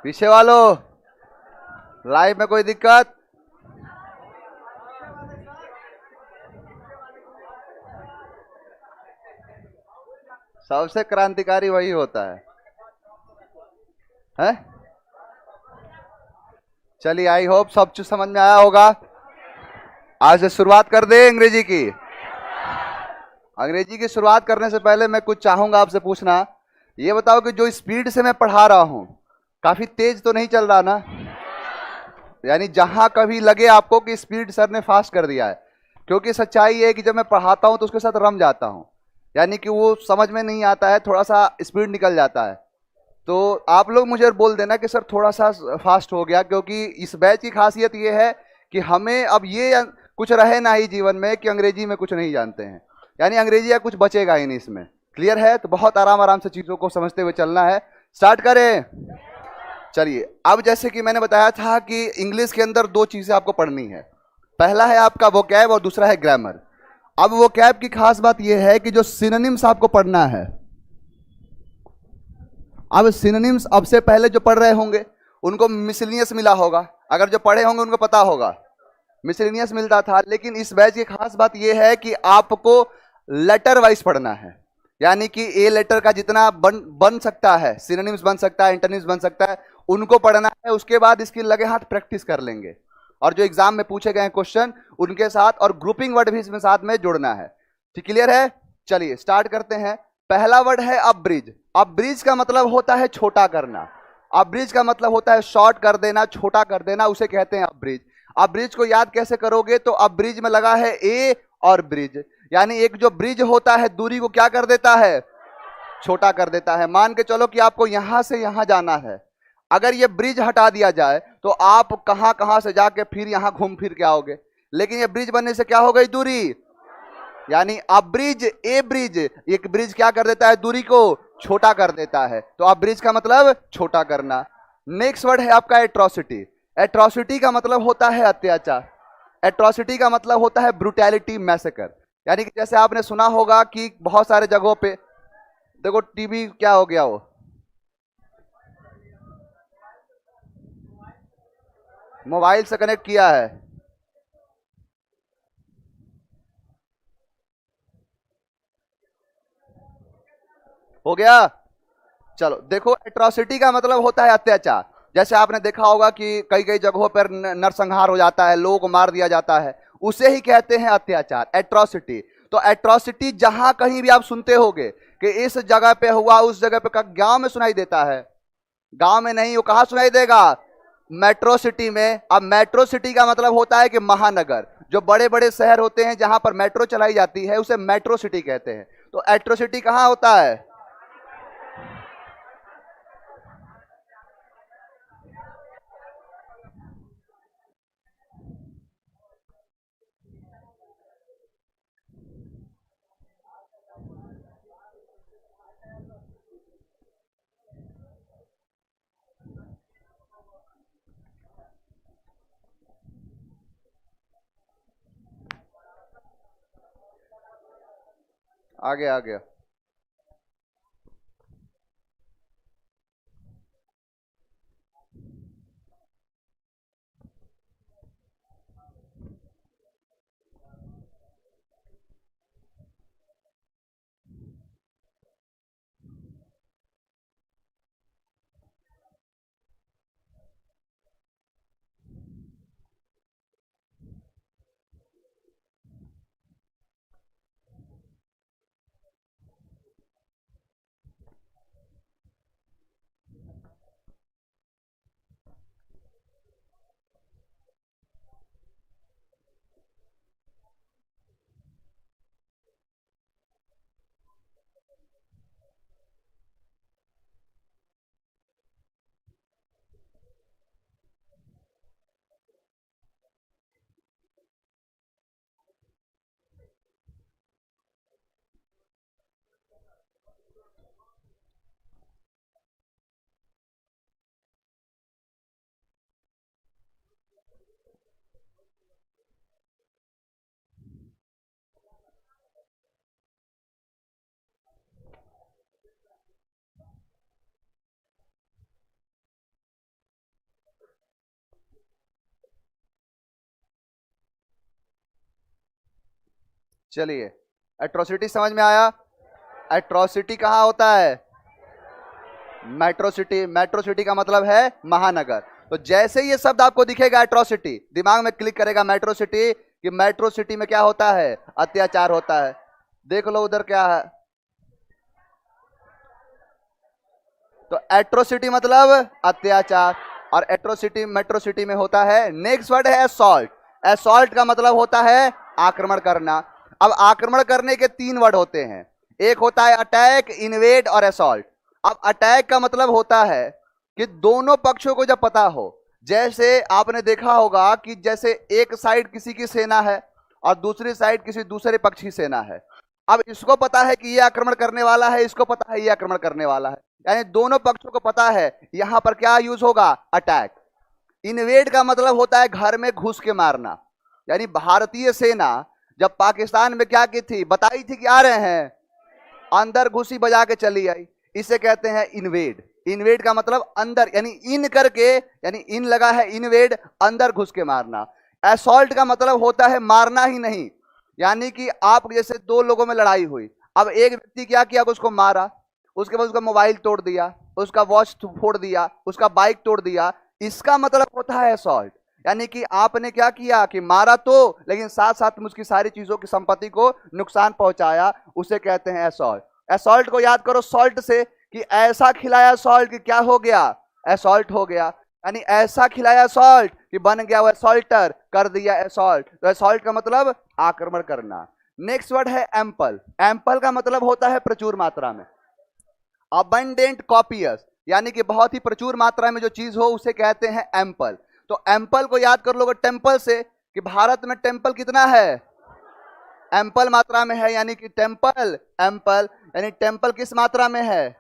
पीछे वालों, लाइव में कोई दिक्कत? सबसे क्रांतिकारी वही होता है? चलिए, आई होप सब कुछ समझ में आया होगा। आज से शुरुआत कर दे अंग्रेजी की। अंग्रेजी की शुरुआत करने से पहले मैं कुछ चाहूंगा आपसे पूछना। ये बताओ कि जो स्पीड से मैं पढ़ा रहा हूं, काफी तेज तो नहीं चल रहा ना? यानी जहां कभी लगे आपको कि स्पीड सर ने फास्ट कर दिया है, क्योंकि सच्चाई है कि जब मैं पढ़ाता हूं तो उसके साथ रम जाता हूं, यानी कि वो समझ में नहीं आता है, थोड़ा सा स्पीड निकल जाता है। तो आप लोग मुझे बोल देना कि सर थोड़ा सा फास्ट हो गया, क्योंकि इस बैच की खासियत ये है कि हमें अब ये कुछ रहे ना ही जीवन में कि अंग्रेजी में कुछ नहीं जानते हैं, यानी अंग्रेजी या कुछ बचेगा ही नहीं इसमें। क्लियर है? तो बहुत आराम आराम से चीजों को समझते हुए चलना है। स्टार्ट करें? चलिए, अब जैसे कि मैंने बताया था कि इंग्लिश के अंदर दो चीजें आपको पढ़नी है। पहला है आपका वोकैब और दूसरा है ग्रामर। अब वोकैब की खास बात यह है कि जो सिनोनिम्स आपको पढ़ना है, अब सिनोनिम्स अब से पहले जो पढ़ रहे होंगे उनको मिसलिनियस मिला होगा, अगर जो पढ़े होंगे उनको पता होगा मिसलिनियस मिलता था। लेकिन इस बैच की खास बात यह है कि आपको लेटर वाइज पढ़ना है, यानी कि ए लेटर का जितना बन सकता है, सिनोनिम्स बन सकता है, एंटोनिम्स बन सकता है, उनको पढ़ना है। उसके बाद इसकी लगे हाथ प्रैक्टिस कर लेंगे, और जो एग्जाम में पूछे गए क्वेश्चन उनके साथ, और ग्रुपिंग वर्ड भी इसमें साथ में जोड़ना है। ठीक, क्लियर है? चलिए स्टार्ट करते हैं। पहला वर्ड है अब ब्रिज। अब ब्रिज का मतलब होता है छोटा करना। अब ब्रिज का मतलब होता है शॉर्ट कर देना, छोटा कर देना, उसे कहते हैं अब ब्रिज। अब ब्रिज को याद कैसे करोगे? तो अब ब्रिज में लगा है ए और ब्रिज, यानी एक जो ब्रिज होता है दूरी को क्या कर देता है? छोटा कर देता है। मान के चलो कि आपको यहां से यहां जाना है, अगर ये ब्रिज हटा दिया जाए तो आप कहां कहां से जाके फिर यहां घूम फिर के आओगे, लेकिन ये ब्रिज बनने से क्या हो गई? दूरी। यानी अब ब्रिज, ए ब्रिज, एक ब्रिज क्या कर देता है? दूरी को छोटा कर देता है। तो अब ब्रिज का मतलब छोटा करना। नेक्स्ट वर्ड है आपका एट्रोसिटी। एट्रोसिटी का मतलब होता है अत्याचार। एट्रोसिटी का मतलब होता है ब्रुटैलिटी, मैसेकर। यानी कि जैसे आपने सुना होगा कि बहुत सारे जगहों पे, देखो टीवी क्या हो गया, वो मोबाइल से कनेक्ट किया है। हो गया? चलो देखो, एट्रोसिटी का मतलब होता है अत्याचार। जैसे आपने देखा होगा कि कई कई जगहों पर नरसंहार हो जाता है, लोगों को मार दिया जाता है, उसे ही कहते हैं अत्याचार, एट्रोसिटी। तो एट्रोसिटी जहां कहीं भी आप सुनते होगे कि इस जगह पे हुआ, उस जगह पे, गांव में सुनाई देता है? गांव में नहीं, वो कहां सुनाई देगा? मेट्रो सिटी में। अब मेट्रो सिटी का मतलब होता है कि महानगर, जो बड़े बड़े शहर होते हैं जहां पर मेट्रो चलाई जाती है उसे मेट्रो सिटी कहते हैं। तो एट्रोसिटी कहां होता है? आगे आगे। चलिए, एट्रोसिटी समझ में आया? एट्रोसिटी कहाँ होता है? Metro city. मेट्रो सिटी का मतलब है महानगर। तो जैसे ये शब्द आपको दिखेगा एट्रोसिटी, दिमाग में क्लिक करेगा मेट्रो सिटी, कि मेट्रो सिटी में क्या होता है? अत्याचार होता है। देख लो उधर क्या है। तो एट्रोसिटी मतलब अत्याचार, और एट्रोसिटी मेट्रो सिटी में होता है। नेक्स्ट वर्ड है असॉल्ट। असॉल्ट का मतलब होता है आक्रमण करना। अब आक्रमण करने के 3 वर्ड होते हैं, एक होता है अटैक, इन्वेड और असॉल्ट। अब अटैक का मतलब होता है कि दोनों पक्षों को जब पता हो, जैसे आपने देखा होगा कि जैसे एक साइड किसी की सेना है और दूसरी साइड किसी दूसरे पक्ष की सेना है। अब इसको पता है कि ये आक्रमण करने वाला है, इसको पता है ये आक्रमण करने वाला है, यानी दोनों पक्षों को पता है यहां पर क्या यूज होगा? अटैक। इन्वेड का मतलब होता है घर में घुस के मारना, यानी भारतीय सेना जब पाकिस्तान में क्या की थी? बताई थी कि आ रहे हैं, अंदर घुसी बजा के चली आई, इसे कहते हैं इन्वेड। इन्वेड का मतलब अंदर, यानी इन करके, यानी इन लगा है इन्वेड, अंदर घुस के मारना। असॉल्ट का मतलब होता है मारना ही नहीं, यानी कि आप जैसे 2 लोगों में लड़ाई हुई, अब एक व्यक्ति क्या किया? उसको मारा, उसके बाद उसका मोबाइल तोड़ दिया, उसका वॉच फोड़ दिया, उसका बाइक तोड़ दिया, इसका मतलब होता है असॉल्ट। यानी कि आपने क्या किया कि मारा तो, लेकिन साथ साथ में उसकी सारी चीजों की संपत्ति को नुकसान पहुंचाया, उसे कहते हैं असॉल्ट। असॉल्ट को याद करो सॉल्ट से, कि ऐसा खिलाया सॉल्ट कि क्या हो गया? असॉल्ट हो गया। यानी ऐसा खिलाया सॉल्ट कि बन गया वो असॉल्टर, कर दिया असॉल्ट। तो असॉल्ट का मतलब आक्रमण करना। नेक्स्ट वर्ड है एम्पल। एम्पल का मतलब होता है प्रचुर मात्रा में। अबंडेंट, कॉपियस, यानी कि बहुत ही प्रचुर मात्रा में जो चीज हो उसे कहते हैं एम्पल। तो एम्पल को याद कर लोगे टेम्पल से, कि भारत में टेम्पल कितना है? एम्पल मात्रा में है, यानी कि टेम्पल एम्पल, यानी टेम्पल किस मात्रा में है?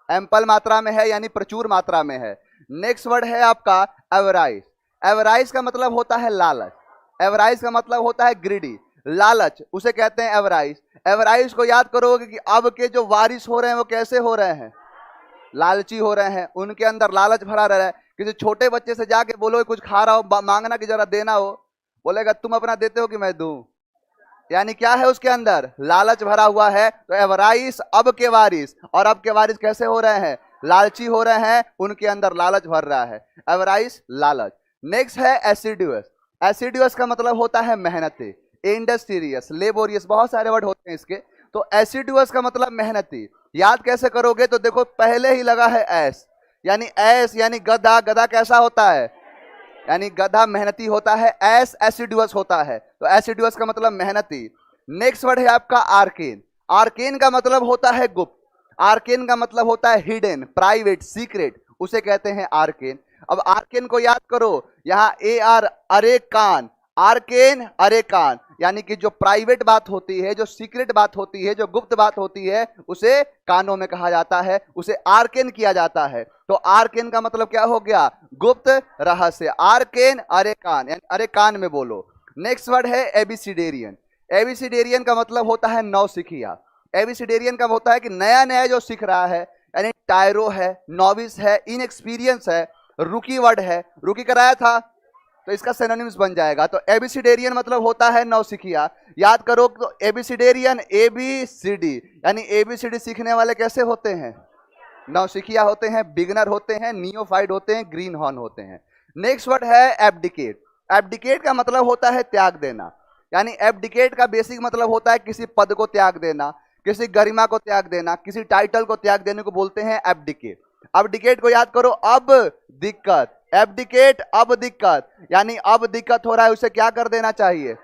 एम्पल मात्रा में है, यानी प्रचुर मात्रा में है। नेक्स्ट वर्ड है आपका एवराइज। एवराइज का मतलब होता है लालच। एवराइज का मतलब होता है ग्रीडी, लालच, उसे कहते हैं एवराइज। एवराइज को याद करोगे कि अब के जो वारिस हो रहे हैं वो कैसे हो रहे हैं? लालची हो रहे हैं, उनके अंदर लालच भरा रहा है। किसी छोटे बच्चे से जाके बोलो कुछ खा रहा हो, मांगना कि जरा देना हो, बोलेगा तुम अपना देते हो कि मैं दूं? यानी क्या है उसके अंदर? लालच भरा हुआ है। तो एवराइस अब के वारिस, और अब के वारिस कैसे हो रहे हैं? लालची हो रहे हैं, उनके अंदर लालच भर रहा है। एवराइस, लालच। नेक्स्ट है एसिडुअस। एसिडुअस का मतलब होता है मेहनती, इंडस्ट्रियस, लेबोरियस, बहुत सारे वर्ड होते हैं इसके। तो एसिडुअस का मतलब मेहनती। याद कैसे करोगे? तो देखो पहले ही लगा है एस, यानी गधा। गधा कैसा होता है? यानी गधा मेहनती होता है। एस एसिडुअस होता है, तो एसिडुअस का मतलब मेहनती। नेक्स्ट वर्ड है आपका आर्केन। आर्केन का मतलब होता है गुप्त। आर्केन का मतलब होता है हिडन, प्राइवेट, सीक्रेट, उसे कहते हैं आर्केन। अब आर्केन को याद करो, यहाँ ए आर, अरे कान, आर्केन अरे कान, यानी कि जो प्राइवेट बात होती है, जो सीक्रेट बात होती है, जो गुप्त बात होती है, उसे कानों में कहा जाता है, उसे आर्केन किया जाता है। तो आर्केन का मतलब क्या हो गया? गुप्त रहस्य। आर्केन अरे कान, यानी अरे कान में बोलो। नेक्स्ट वर्ड है एबिसिडेरियन। एबिसिडेरियन का मतलब होता है नौसिखिया। एबिसिडेरियन का होता है कि नया नया जो सीख रहा है, यानी टायरो है, नॉविस है, इनएक्सपीरियंस है, रुकी वर्ड है, रुकी कराया था तो इसका सिनोनिम्स बन जाएगा। तो एबिसिडेरियन मतलब होता है नौसिखिया। याद करो तो एबिसिडेरियन, एबीसीडी, यानी एबीसीडी सीखने वाले कैसे होते हैं? नौसिखिया होते हैं, बिगनर होते हैं, नियोफाइट होते हैं, ग्रीन हॉर्न होते हैं। नेक्स्ट वर्ड है एब्डिकेट। एब्डिकेट का मतलब होता है त्याग देना, यानी एब्डिकेट का बेसिक मतलब होता है किसी पद को त्याग देना, किसी गरिमा को त्याग देना, किसी टाइटल को त्याग देने को बोलते हैं एब्डिकेट। एब्डिकेट को याद करो, अब दिक्कत, एब्डिकेट अब दिक्कत, यानी अब दिक्कत हो रहा है, उसे क्या कर देना चाहिए?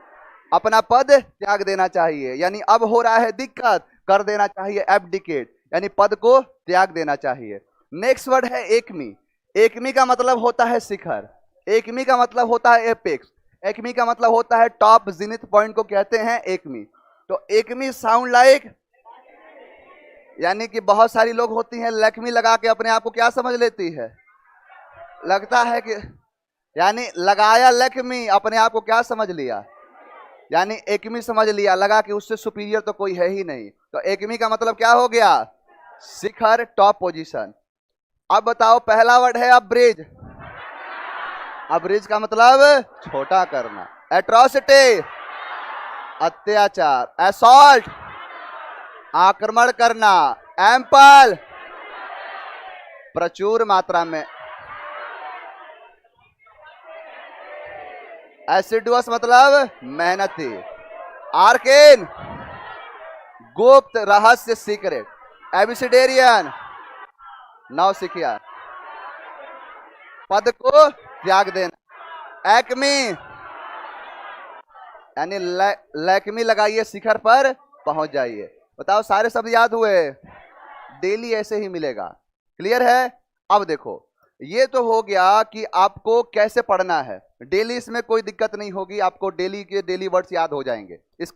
अपना पद त्याग देना चाहिए। यानी अब हो रहा है दिक्कत, कर देना चाहिए एब्डिकेट, यानी पद को त्याग देना चाहिए। नेक्स्ट वर्ड है एकमी। एकमी का मतलब होता है शिखर। एकमी का मतलब होता है एपेक्स। एकमी का मतलब होता है टॉप, जिनिथ पॉइंट को कहते हैं एकमी। तो एकमी साउंड लाइक, यानी कि बहुत सारी लोग होती हैं लक्ष्मी लगा के अपने आप को क्या समझ लेती है? लगता है कि, यानी लगाया लक्ष्मी, अपने आप को क्या समझ लिया? यानी एकमी समझ लिया, लगा कि उससे सुपीरियर तो कोई है ही नहीं। तो एकमी का मतलब क्या हो गया? शिखर, टॉप पोजीशन। अब बताओ पहला वर्ड है अब्रिज। अब्रिज का मतलब छोटा करना। एट्रोसिटी, अत्याचार, असॉल्ट, आक्रमण करना, एम्पल, प्रचुर मात्रा में, एसिडुअस मतलब मेहनती, आर्केन गुप्त रहस्य सीक्रेट, एबिसिडेरियन नौसिखिया पद को त्याग देना, एक्मी यानी लैक्मी लगाइए शिखर पर पहुंच जाइए। बताओ सारे शब्द याद हुए? डेली ऐसे ही मिलेगा। क्लियर है? अब देखो ये तो हो गया कि आपको कैसे पढ़ना है। डेली इसमें कोई दिक्कत नहीं होगी, आपको डेली के डेली वर्ड्स याद हो जाएंगे। इस